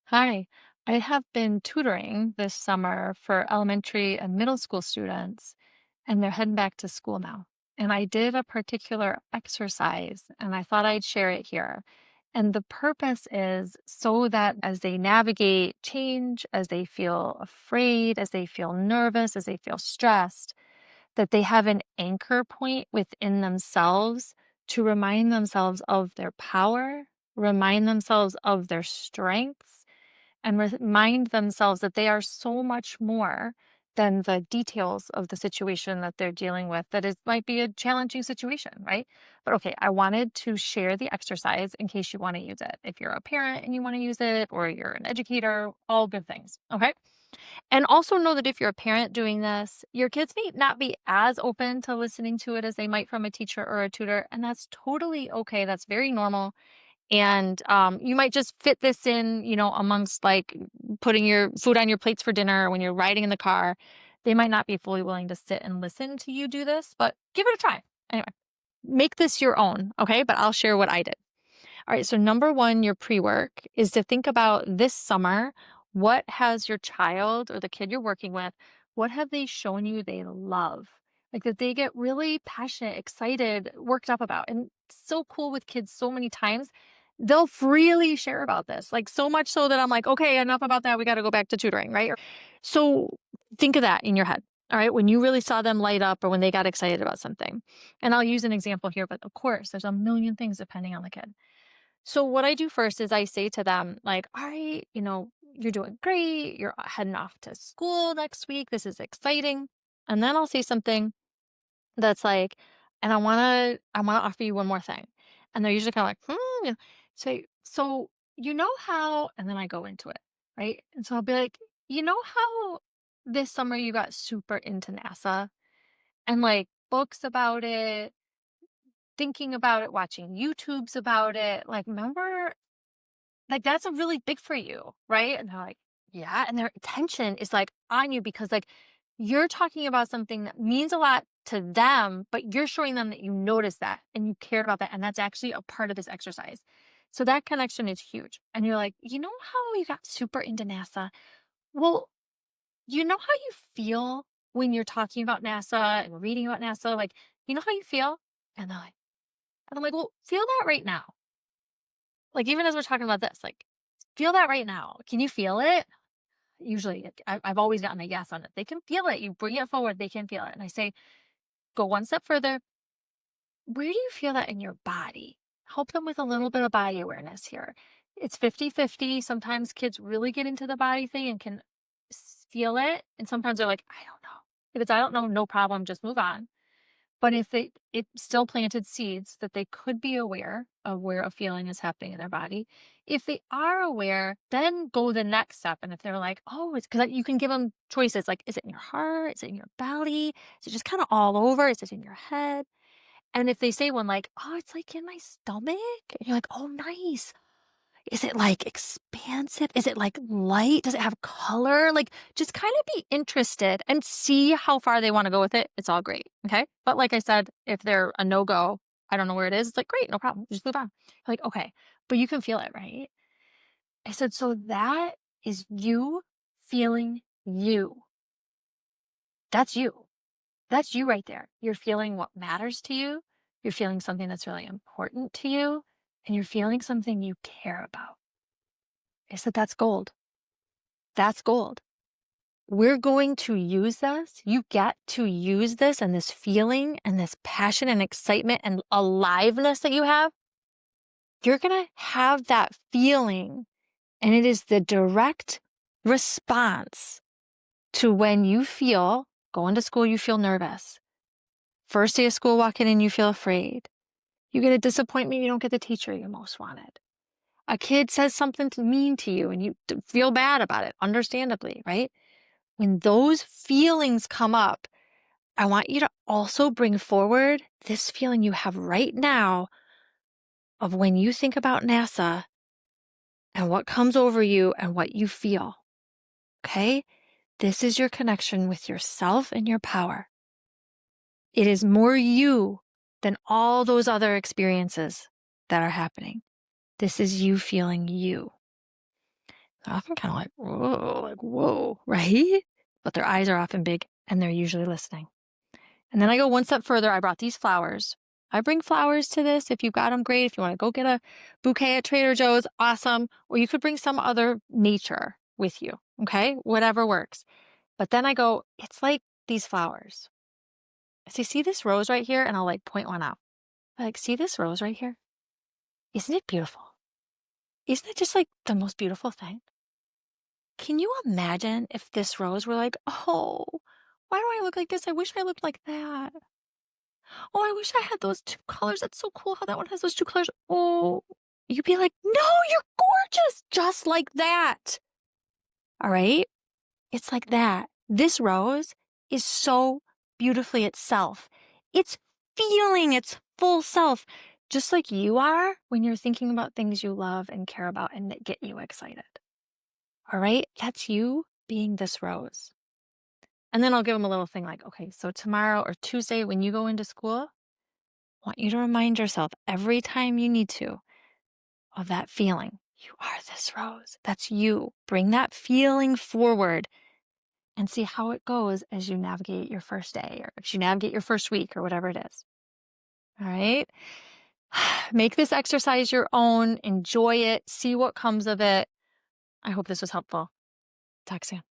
Hi, I have been tutoring this summer for elementary and middle school students, and they're heading back to school now. And I did a particular exercise, and I thought I'd share it here. And the purpose is so that as they navigate change, as they feel afraid, as they feel nervous, as they feel stressed, that they have an anchor point within themselves to remind themselves of their power, remind themselves of their strengths and remind themselves that they are so much more than the details of the situation that they're dealing with, that it might be a challenging situation, right? But okay, I wanted to share the exercise in case you want to use it. If you're a parent and you want to use it, or you're an educator, all good things. Okay. And also know that if you're a parent doing this, your kids may not be as open to listening to it as they might from a teacher or a tutor. And that's totally okay. That's very normal. And, you might just fit this in, amongst like putting your food on your plates for dinner when you're riding in the car. They might not be fully willing to sit and listen to you do this, but give it a try. Anyway, make this your own, okay? But I'll share what I did. All right, so number one, your pre work is to think about this summer. What has your child or the kid you're working with, what have they shown you they love? Like that they get really passionate, excited, worked up about. And so cool with kids so many times. They'll freely share about this, like so much so that I'm like, okay, enough about that. We got to go back to tutoring, right? So think of that in your head. All right. When you really saw them light up or when they got excited about something. And I'll use an example here, but of course, there's a million things depending on the kid. So what I do first is I say to them, like, all right, you're doing great. You're heading off to school next week. This is exciting. And then I'll say something that's like, and I wanna offer you one more thing. And they're usually kind of like, yeah. So you know how, and then I go into it, right? And so I'll be like, you know how this summer you got super into NASA and like books about it, thinking about it, watching YouTubes about it. Like, remember like, that's a really big for you, right? And they're like, "Yeah," and their attention is, like, on you because, like, you're talking about something that means a lot to them, but you're showing them that you noticed that and you cared about that, and that's actually a part of this exercise. So that connection is huge, and you're like, "You know how you got super into NASA? Well, you know how you feel when you're talking about NASA and reading about NASA? Like, you know how you feel?" And they're like and I'm like, "Well, feel that right now." Like, even as we're talking about this, like, feel that right now. Can you feel it? Usually, I've always gotten a yes on it. They can feel it. You bring it forward, they can feel it. And I say, go one step further. Where do you feel that in your body? Help them with a little bit of body awareness here. It's 50-50. Sometimes kids really get into the body thing and can feel it. And sometimes they're like, I don't know. If it's I don't know, no problem, just move on. But if it still planted seeds that they could be aware of where a feeling is happening in their body. If they are aware, then go the next step. And if they're like, oh, it's because you can give them choices like, is it in your heart? Is it in your belly? Is it just kind of all over? Is it in your head? And if they say one like, oh, it's like in my stomach, and you're like, oh, nice. Is it, like, expansive? Is it, like, light? Does it have color? Like, just kinda be interested and see how far they wanna go with it. It's all great, okay? But like I said, if they're a no-go, I don't know where it is, it's like, "Great, no problem, just move on." Like, "Okay, but you can feel it, right?" I said, "So that is you feeling you. That's you. That's you right there. You're feeling what matters to you, you're feeling something that's really important to you, and you're feeling something you care about." I said, "That's gold. That's gold." We're going to use this. You get to use this and this feeling and this passion and excitement and aliveness that you have. You're going to have that feeling. And it is the direct response to when you feel going to school, you feel nervous. First day of school, walking in, you feel afraid. You get a disappointment, you don't get the teacher you most wanted. A kid says something mean to you and you feel bad about it, understandably, right? When those feelings come up, I want you to also bring forward this feeling you have right now of when you think about NASA and what comes over you and what you feel. Okay? This is your connection with yourself and your power. It is more you than all those other experiences that are happening. This is you feeling you. They're often kind of like, whoa, right? But their eyes are often big and they're usually listening. And then I go one step further. I brought these flowers. I bring flowers to this. If you've got them, great. If you want to go get a bouquet at Trader Joe's, awesome. Or you could bring some other nature with you. Okay. Whatever works. But then I go, it's like these flowers. I say, see this rose right here? And I'll like point one out. Like, see this rose right here? Isn't it beautiful? Isn't it just like the most beautiful thing? Can you imagine if this rose were like, oh, why do I look like this? I wish I looked like that. Oh, I wish I had those two colors. That's so cool how that one has those two colors. Oh, you'd be like, no, you're gorgeous. Just like that. All right. It's like that. This rose is so beautifully itself. It's feeling its full self, just like you are when you're thinking about things you love and care about and that get you excited. All right. That's you being this rose. And then I'll give them a little thing like, okay, so tomorrow or Tuesday when you go into school, I want you to remind yourself every time you need to of that feeling. You are this rose. That's you. Bring that feeling forward and see how it goes as you navigate your first day or as you navigate your first week or whatever it is. All right. Make this exercise your own. Enjoy it. See what comes of it. I hope this was helpful. Talk soon.